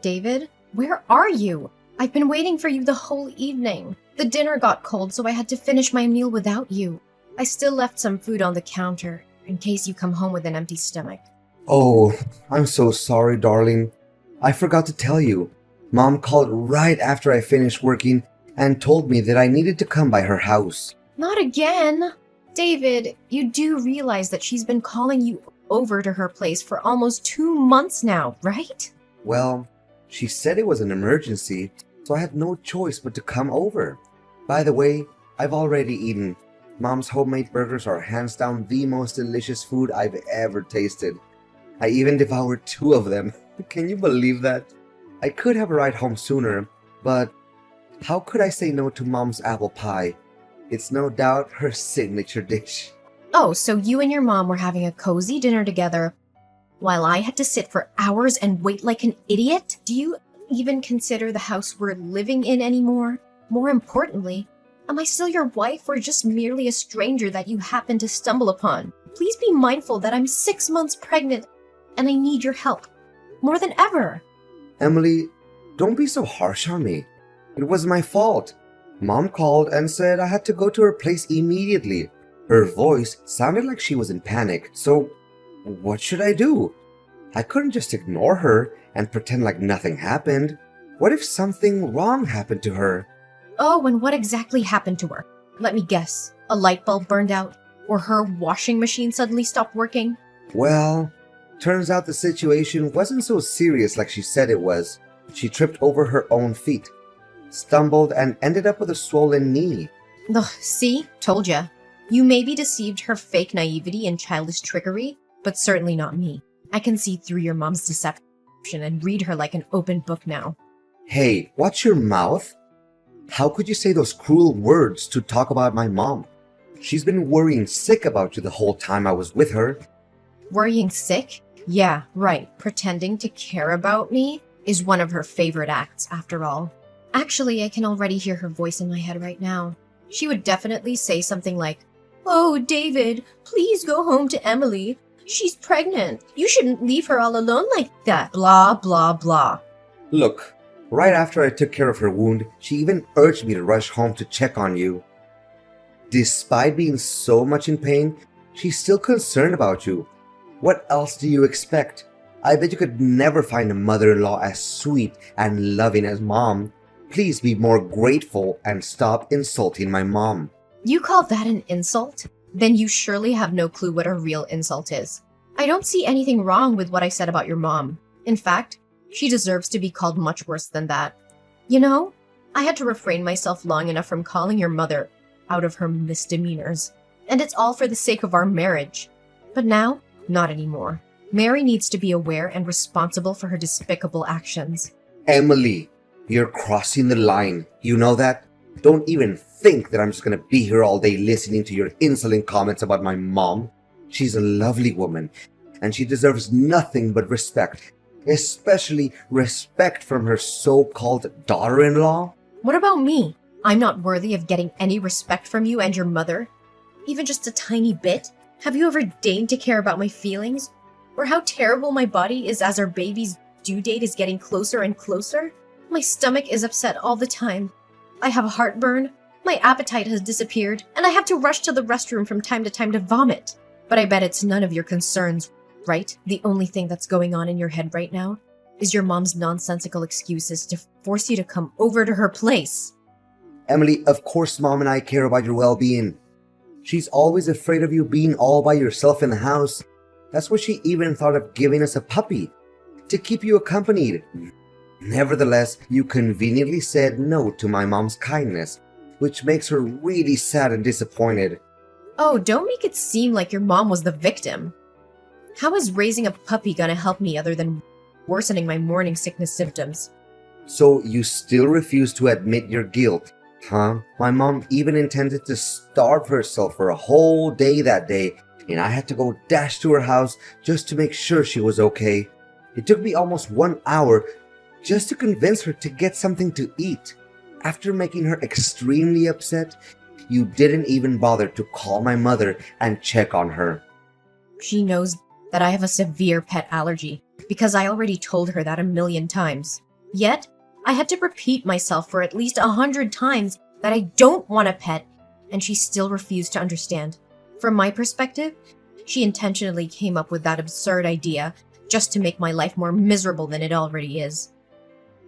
David, where are you? I've been waiting for you the whole evening. The dinner got cold, so I had to finish my meal without you. I still left some food on the counter, in case you come home with an empty stomach. Oh, I'm so sorry, darling. I forgot to tell you. Mom called right after I finished working and told me that I needed to come by her house. Not again! David, you do realize that she's been calling you over to her place for almost 2 months now, right? Well, she said it was an emergency, so I had no choice but to come over. By the way, I've already eaten. Mom's homemade burgers are hands down the most delicious food I've ever tasted. I even devoured 2 of them. Can you believe that? I could have a ride home sooner, but how could I say no to Mom's apple pie? It's no doubt her signature dish. Oh, so you and your mom were having a cozy dinner together while I had to sit for hours and wait like an idiot? Do you even consider the house we're living in anymore? More importantly, am I still your wife or just merely a stranger that you happen to stumble upon? Please be mindful that I'm 6 months pregnant and I need your help more than ever. Emily, don't be so harsh on me. It was my fault. Mom called and said I had to go to her place immediately. Her voice sounded like she was in panic, so what should I do? I couldn't just ignore her and pretend like nothing happened. What if something wrong happened to her? Oh, and what exactly happened to her? Let me guess. A light bulb burned out? Or her washing machine suddenly stopped working? Well, turns out the situation wasn't so serious like she said it was. She tripped over her own feet, stumbled, and ended up with a swollen knee. Ugh, see? Told ya. You maybe deceived her fake naivety and childish trickery, but certainly not me. I can see through your mom's deception and read her like an open book now. Hey, watch your mouth. How could you say those cruel words to talk about my mom? She's been worrying sick about you the whole time I was with her. Worrying sick? Yeah, right. Pretending to care about me is one of her favorite acts, after all. Actually, I can already hear her voice in my head right now. She would definitely say something like, "Oh, David, please go home to Emily. She's pregnant. You shouldn't leave her all alone like that. Blah, blah, blah." Look, right after I took care of her wound, she even urged me to rush home to check on you. Despite being so much in pain, she's still concerned about you. What else do you expect? I bet you could never find a mother-in-law as sweet and loving as Mom. Please be more grateful and stop insulting my mom. You call that an insult? Then you surely have no clue what a real insult is. I don't see anything wrong with what I said about your mom. In fact, she deserves to be called much worse than that. You know, I had to refrain myself long enough from calling your mother out of her misdemeanors. And it's all for the sake of our marriage. But now, not anymore. Mary needs to be aware and responsible for her despicable actions. Emily, you're crossing the line. You know that? Don't even think that I'm just gonna be here all day listening to your insolent comments about my mom. She's a lovely woman, and she deserves nothing but respect, especially respect from her so-called daughter-in-law. What about me? I'm not worthy of getting any respect from you and your mother? Even just a tiny bit? Have you ever deigned to care about my feelings? Or how terrible my body is as our baby's due date is getting closer and closer? My stomach is upset all the time. I have heartburn, my appetite has disappeared, and I have to rush to the restroom from time to vomit. But I bet it's none of your concerns, right? The only thing that's going on in your head right now is your mom's nonsensical excuses to force you to come over to her place. Emily, of course Mom and I care about your well-being. She's always afraid of you being all by yourself in the house. That's why she even thought of giving us a puppy, to keep you accompanied. Nevertheless, you conveniently said no to my mom's kindness, which makes her really sad and disappointed. Oh, don't make it seem like your mom was the victim. How is raising a puppy gonna help me other than worsening my morning sickness symptoms? So you still refuse to admit your guilt, huh? My mom even intended to starve herself for a whole day that day, and I had to go dash to her house just to make sure she was okay. It took me almost 1 hour just to convince her to get something to eat. After making her extremely upset, you didn't even bother to call my mother and check on her. She knows that I have a severe pet allergy because I already told her that a million times. Yet, I had to repeat myself for at least 100 times that I don't want a pet, and she still refused to understand. From my perspective, she intentionally came up with that absurd idea just to make my life more miserable than it already is.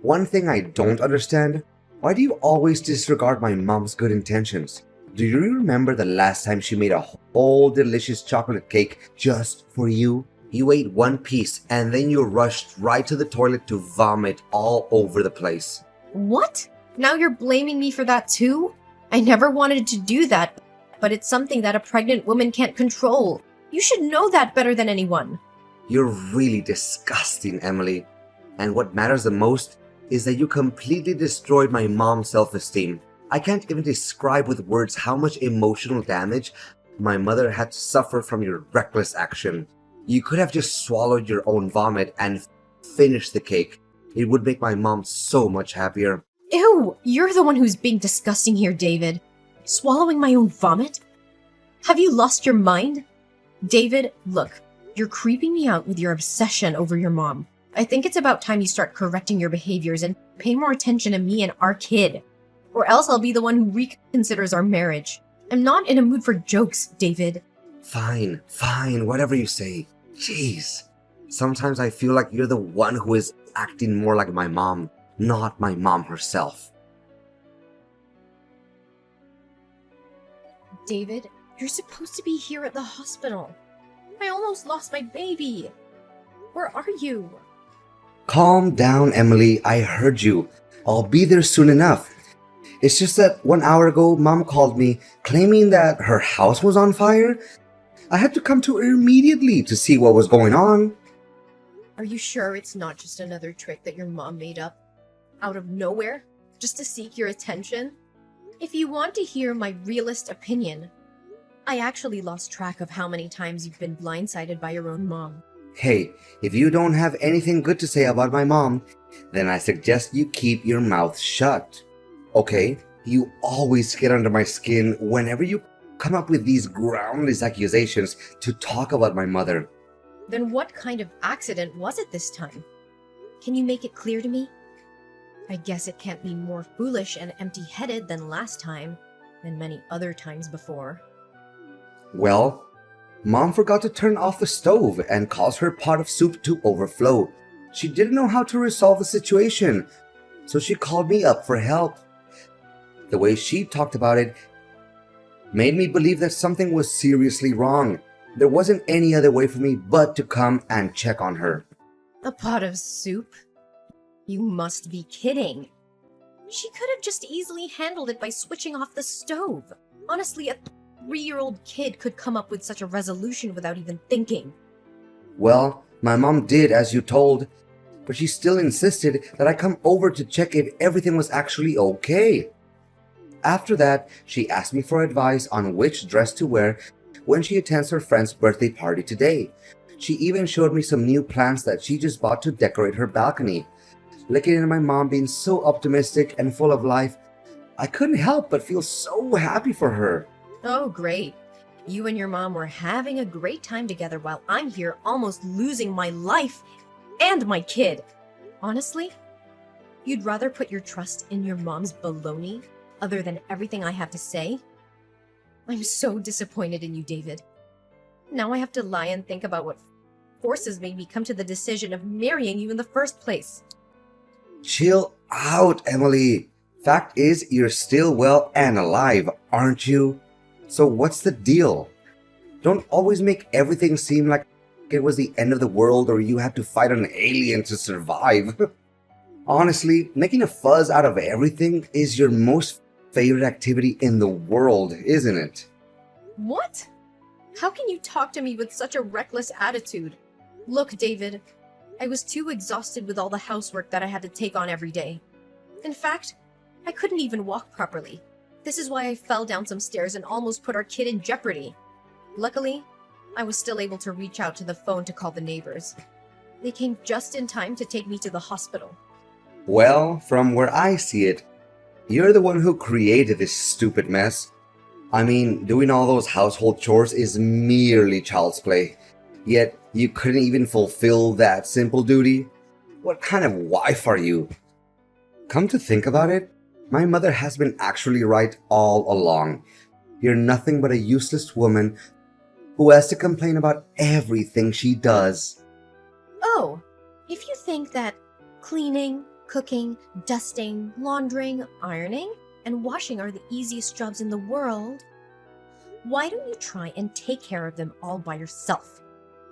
One thing I don't understand, why do you always disregard my mom's good intentions? Do you remember the last time she made a whole delicious chocolate cake just for you? You ate one piece and then you rushed right to the toilet to vomit all over the place. What? Now you're blaming me for that too? I never wanted to do that, but it's something that a pregnant woman can't control. You should know that better than anyone. You're really disgusting, Emily. And what matters the most is that you completely destroyed my mom's self-esteem. I can't even describe with words how much emotional damage my mother had to suffer from your reckless action. You could have just swallowed your own vomit and finished the cake. It would make my mom so much happier. Ew, you're the one who's being disgusting here, David. Swallowing my own vomit? Have you lost your mind? David, look, you're creeping me out with your obsession over your mom. I think it's about time you start correcting your behaviors and pay more attention to me and our kid. Or else I'll be the one who reconsiders our marriage. I'm not in a mood for jokes, David. Fine, whatever you say. Jeez. Sometimes I feel like you're the one who is acting more like my mom, not my mom herself. David, you're supposed to be here at the hospital. I almost lost my baby. Where are you? Calm down, Emily. I heard you. I'll be there soon enough. It's just that 1 hour ago, Mom called me claiming that her house was on fire. I had to come to her immediately to see what was going on. Are you sure it's not just another trick that your mom made up? Out of nowhere? Just to seek your attention? If you want to hear my realist opinion, I actually lost track of how many times you've been blindsided by your own mom. Hey, if you don't have anything good to say about my mom, then I suggest you keep your mouth shut. Okay? You always get under my skin whenever you come up with these groundless accusations to talk about my mother. Then what kind of accident was it this time? Can you make it clear to me? I guess it can't be more foolish and empty-headed than last time, and many other times before. Well, Mom forgot to turn off the stove and caused her pot of soup to overflow. She didn't know how to resolve the situation, so she called me up for help. The way she talked about it made me believe that something was seriously wrong. There wasn't any other way for me but to come and check on her. A pot of soup? You must be kidding. She could have just easily handled it by switching off the stove. Honestly, a 3-year-old kid could come up with such a resolution without even thinking. Well, my mom did as you told, but she still insisted that I come over to check if everything was actually okay. After that, she asked me for advice on which dress to wear when she attends her friend's birthday party today. She even showed me some new plants that she just bought to decorate her balcony. Looking at my mom being so optimistic and full of life, I couldn't help but feel so happy for her. Oh, great. You and your mom were having a great time together while I'm here almost losing my life and my kid. Honestly, you'd rather put your trust in your mom's baloney other than everything I have to say? I'm so disappointed in you, David. Now I have to lie and think about what forces made me come to the decision of marrying you in the first place. Chill out, Emily. Fact is, you're still well and alive, aren't you? So what's the deal? Don't always make everything seem like it was the end of the world or you had to fight an alien to survive. Honestly, making a fuzz out of everything is your most favorite activity in the world, isn't it? What? How can you talk to me with such a reckless attitude? Look, David, I was too exhausted with all the housework that I had to take on every day. In fact, I couldn't even walk properly. This is why I fell down some stairs and almost put our kid in jeopardy. Luckily, I was still able to reach out to the phone to call the neighbors. They came just in time to take me to the hospital. Well, from where I see it, you're the one who created this stupid mess. I mean, doing all those household chores is merely child's play. Yet, you couldn't even fulfill that simple duty? What kind of wife are you? Come to think about it, my mother has been actually right all along. You're nothing but a useless woman who has to complain about everything she does. Oh, if you think that cleaning, cooking, dusting, laundering, ironing, and washing are the easiest jobs in the world, why don't you try and take care of them all by yourself?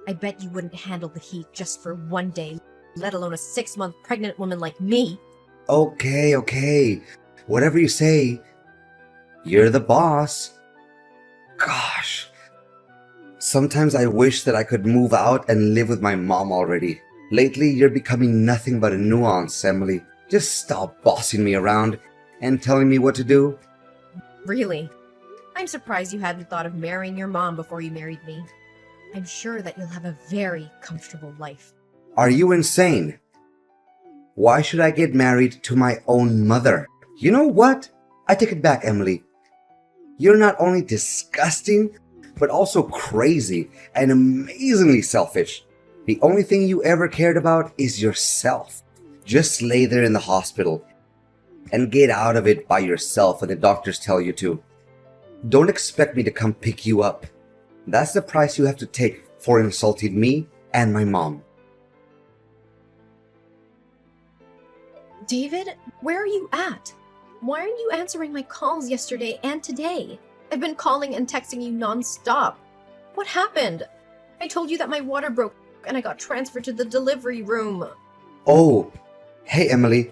I bet you wouldn't handle the heat just for one day, let alone a 6-month pregnant woman like me. Okay. Whatever you say. You're the boss. Gosh. Sometimes I wish that I could move out and live with my mom already. Lately, you're becoming nothing but a nuisance, Emily. Just stop bossing me around and telling me what to do. Really? I'm surprised you hadn't thought of marrying your mom before you married me. I'm sure that you'll have a very comfortable life. Are you insane? Why should I get married to my own mother? You know what? I take it back, Emily. You're not only disgusting, but also crazy and amazingly selfish. The only thing you ever cared about is yourself. Just lay there in the hospital and get out of it by yourself when the doctors tell you to. Don't expect me to come pick you up. That's the price you have to take for insulting me and my mom. David, where are you at? Why aren't you answering my calls yesterday and today? I've been calling and texting you nonstop. What happened? I told you that my water broke and I got transferred to the delivery room. Oh, hey Emily.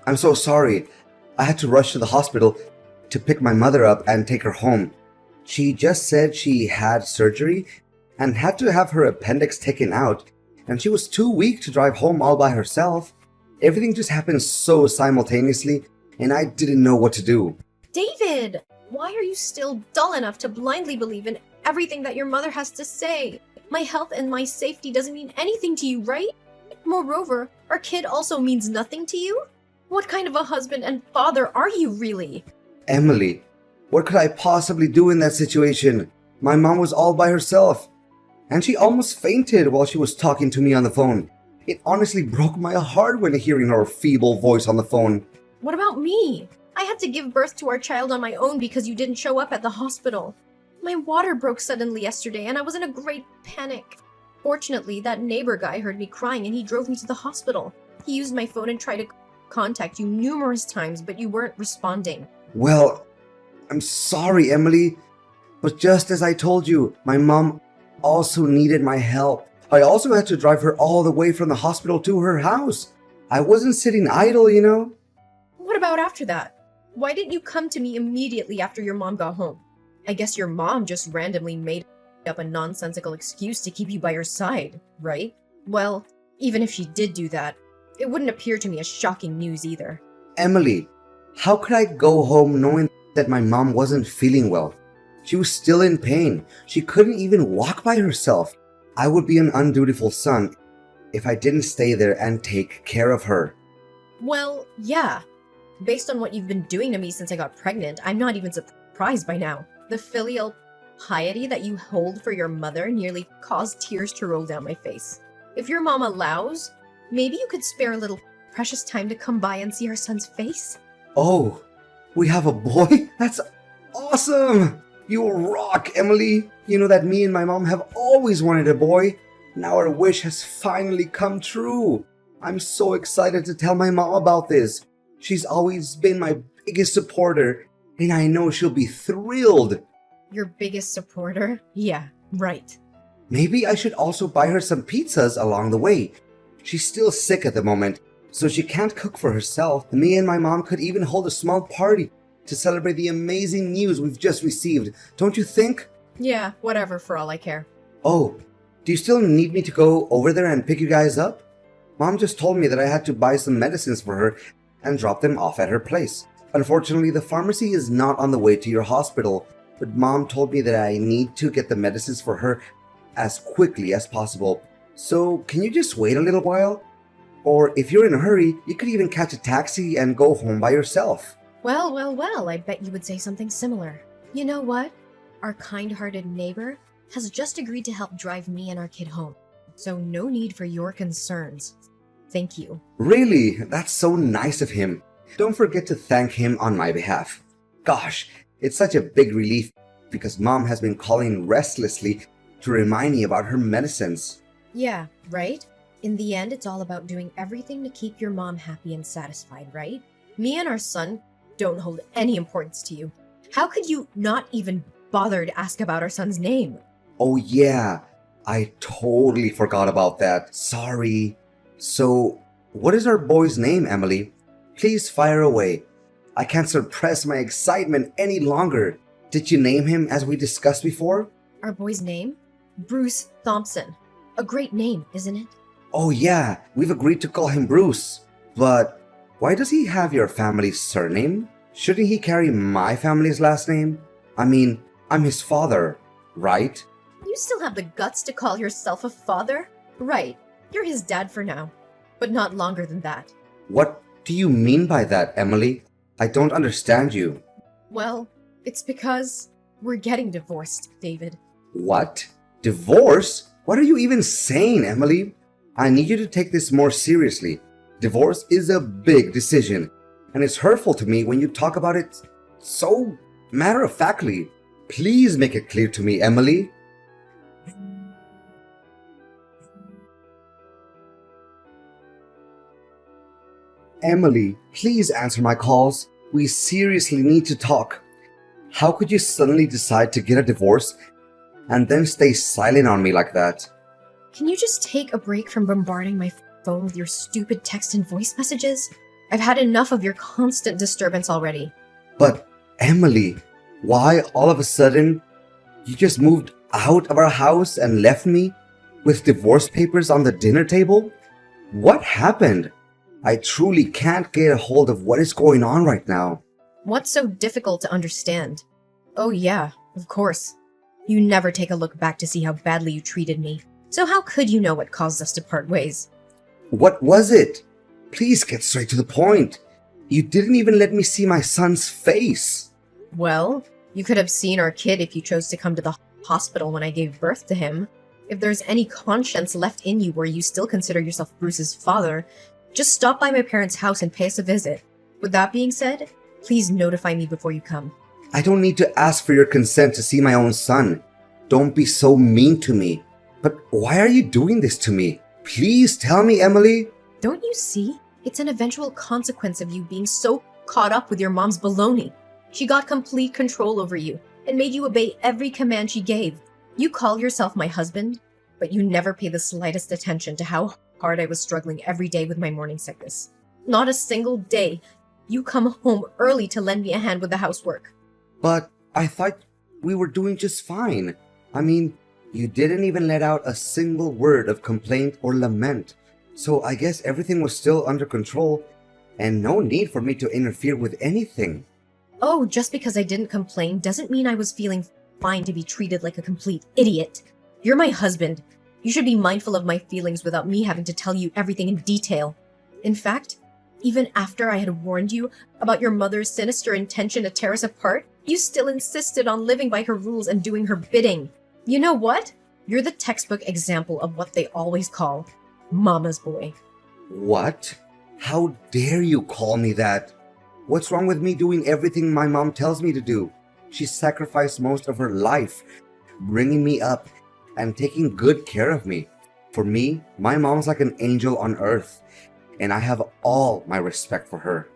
I'm so sorry. I had to rush to the hospital to pick my mother up and take her home. She just said she had surgery and had to have her appendix taken out, and she was too weak to drive home all by herself. Everything just happened so simultaneously, and I didn't know what to do. David, why are you still dull enough to blindly believe in everything that your mother has to say? My health and my safety doesn't mean anything to you, right? Moreover, our kid also means nothing to you? What kind of a husband and father are you really? Emily, what could I possibly do in that situation? My mom was all by herself, and she almost fainted while she was talking to me on the phone. It honestly broke my heart when hearing her feeble voice on the phone. What about me? I had to give birth to our child on my own because you didn't show up at the hospital. My water broke suddenly yesterday and I was in a great panic. Fortunately, that neighbor guy heard me crying and he drove me to the hospital. He used my phone and tried to contact you numerous times, but you weren't responding. Well, I'm sorry, Emily, but just as I told you, my mom also needed my help. I also had to drive her all the way from the hospital to her house. I wasn't sitting idle, you know? What about after that? Why didn't you come to me immediately after your mom got home? I guess your mom just randomly made up a nonsensical excuse to keep you by her side, right? Well, even if she did do that, it wouldn't appear to me as shocking news either. Emily, how could I go home knowing that my mom wasn't feeling well? She was still in pain. She couldn't even walk by herself. I would be an undutiful son if I didn't stay there and take care of her. Well, yeah. Based on what you've been doing to me since I got pregnant, I'm not even surprised by now. The filial piety that you hold for your mother nearly caused tears to roll down my face. If your mom allows, maybe you could spare a little precious time to come by and see our son's face? Oh, we have a boy? That's awesome! You rock, Emily! You know that me and my mom have always wanted a boy. Now our wish has finally come true. I'm so excited to tell my mom about this. She's always been my biggest supporter, and I know she'll be thrilled. Your biggest supporter? Yeah, right. Maybe I should also buy her some pizzas along the way. She's still sick at the moment, so she can't cook for herself. Me and my mom could even hold a small party to celebrate the amazing news we've just received, don't you think? Yeah, whatever, for all I care. Oh, do you still need me to go over there and pick you guys up? Mom just told me that I had to buy some medicines for her and drop them off at her place. Unfortunately, the pharmacy is not on the way to your hospital, but Mom told me that I need to get the medicines for her as quickly as possible. So, can you just wait a little while? Or if you're in a hurry, you could even catch a taxi and go home by yourself. Well, I bet you would say something similar. You know what? Our kind-hearted neighbor has just agreed to help drive me and our kid home. So no need for your concerns. Thank you. Really? That's so nice of him. Don't forget to thank him on my behalf. Gosh, it's such a big relief because Mom has been calling restlessly to remind me about her medicines. Yeah, right? In the end, it's all about doing everything to keep your mom happy and satisfied, right? Me and our son don't hold any importance to you. How could you not even bother to ask about our son's name? Oh yeah, I totally forgot about that. Sorry. So, what is our boy's name, Emily? Please fire away. I can't suppress my excitement any longer. Did you name him as we discussed before? Our boy's name? Bruce Thompson. A great name, isn't it? Oh yeah, we've agreed to call him Bruce. But why does he have your family's surname? Shouldn't he carry my family's last name? I mean, I'm his father, right? You still have the guts to call yourself a father? Right, you're his dad for now, but not longer than that. What do you mean by that, Emily? I don't understand you. Well, it's because we're getting divorced, David. What? Divorce? What are you even saying, Emily? I need you to take this more seriously. Divorce is a big decision, and it's hurtful to me when you talk about it so matter-of-factly. Please make it clear to me, Emily. Emily, please answer my calls. We seriously need to talk. How could you suddenly decide to get a divorce and then stay silent on me like that? Can you just take a break from bombarding my phone with your stupid text and voice messages? I've had enough of your constant disturbance already. But, Emily, why all of a sudden you just moved out of our house and left me with divorce papers on the dinner table? What happened? I truly can't get a hold of what is going on right now. What's so difficult to understand? Oh yeah, of course. You never take a look back to see how badly you treated me. So how could you know what caused us to part ways? What was it? Please get straight to the point. You didn't even let me see my son's face. Well, you could have seen our kid if you chose to come to the hospital when I gave birth to him. If there's any conscience left in you where you still consider yourself Bruce's father, just stop by my parents' house and pay us a visit. With that being said, please notify me before you come. I don't need to ask for your consent to see my own son. Don't be so mean to me. But why are you doing this to me? Please tell me, Emily. Don't you see? It's an eventual consequence of you being so caught up with your mom's baloney. She got complete control over you and made you obey every command she gave. You call yourself my husband, but you never pay the slightest attention to how hard I was struggling every day with my morning sickness. Not a single day. You come home early to lend me a hand with the housework. But I thought we were doing just fine. I mean, you didn't even let out a single word of complaint or lament. So I guess everything was still under control and no need for me to interfere with anything. Oh, just because I didn't complain doesn't mean I was feeling fine to be treated like a complete idiot. You're my husband. You should be mindful of my feelings without me having to tell you everything in detail. In fact, even after I had warned you about your mother's sinister intention to tear us apart, you still insisted on living by her rules and doing her bidding. You know what? You're the textbook example of what they always call Mama's boy. What? How dare you call me that? What's wrong with me doing everything my mom tells me to do? She sacrificed most of her life, bringing me up and taking good care of me. For me, my mom's like an angel on earth, and I have all my respect for her.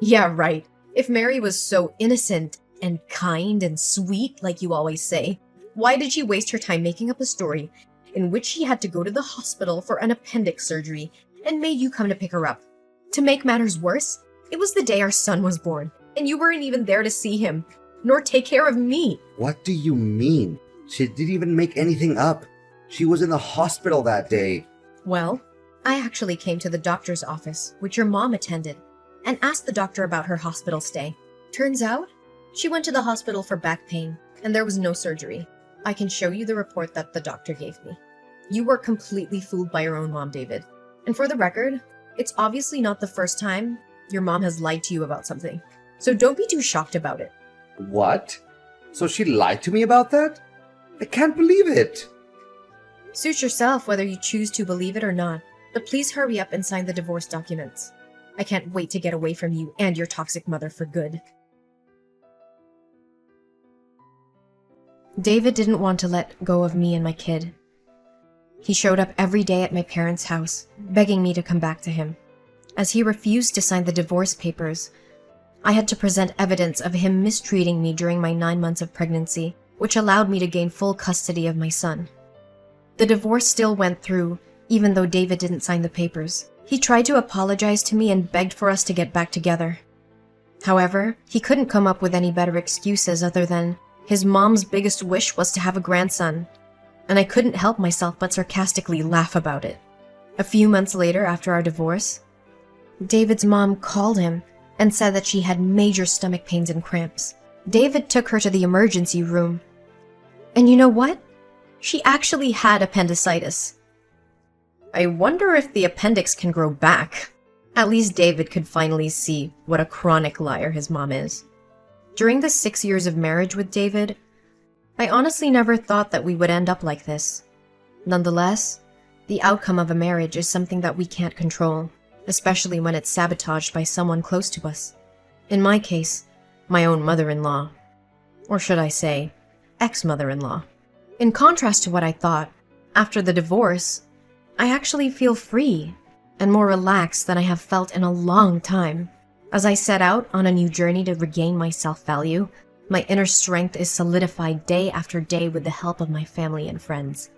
Yeah, right. If Mary was so innocent and kind and sweet, like you always say, why did she waste her time making up a story in which she had to go to the hospital for an appendix surgery and made you come to pick her up? To make matters worse, it was the day our son was born, and you weren't even there to see him, nor take care of me. What do you mean? She didn't even make anything up. She was in the hospital that day. Well, I actually came to the doctor's office, which your mom attended, and asked the doctor about her hospital stay. Turns out, she went to the hospital for back pain, and there was no surgery. I can show you the report that the doctor gave me. You were completely fooled by your own mom, David. And for the record, it's obviously not the first time your mom has lied to you about something. So don't be too shocked about it. What? So she lied to me about that? I can't believe it. Suit yourself whether you choose to believe it or not, but please hurry up and sign the divorce documents. I can't wait to get away from you and your toxic mother for good. David didn't want to let go of me and my kid. He showed up every day at my parents' house, begging me to come back to him. As he refused to sign the divorce papers, I had to present evidence of him mistreating me during my 9 months of pregnancy, which allowed me to gain full custody of my son. The divorce still went through, even though David didn't sign the papers. He tried to apologize to me and begged for us to get back together. However, he couldn't come up with any better excuses other than his mom's biggest wish was to have a grandson, and I couldn't help myself but sarcastically laugh about it. A few months later, after our divorce, David's mom called him and said that she had major stomach pains and cramps. David took her to the emergency room. And you know what? She actually had appendicitis. I wonder if the appendix can grow back. At least David could finally see what a chronic liar his mom is. During the 6 years of marriage with David, I honestly never thought that we would end up like this. Nonetheless, the outcome of a marriage is something that we can't control, especially when it's sabotaged by someone close to us. In my case, my own mother-in-law. Or should I say, ex-mother-in-law. In contrast to what I thought, after the divorce, I actually feel free and more relaxed than I have felt in a long time. As I set out on a new journey to regain my self-value, my inner strength is solidified day after day with the help of my family and friends.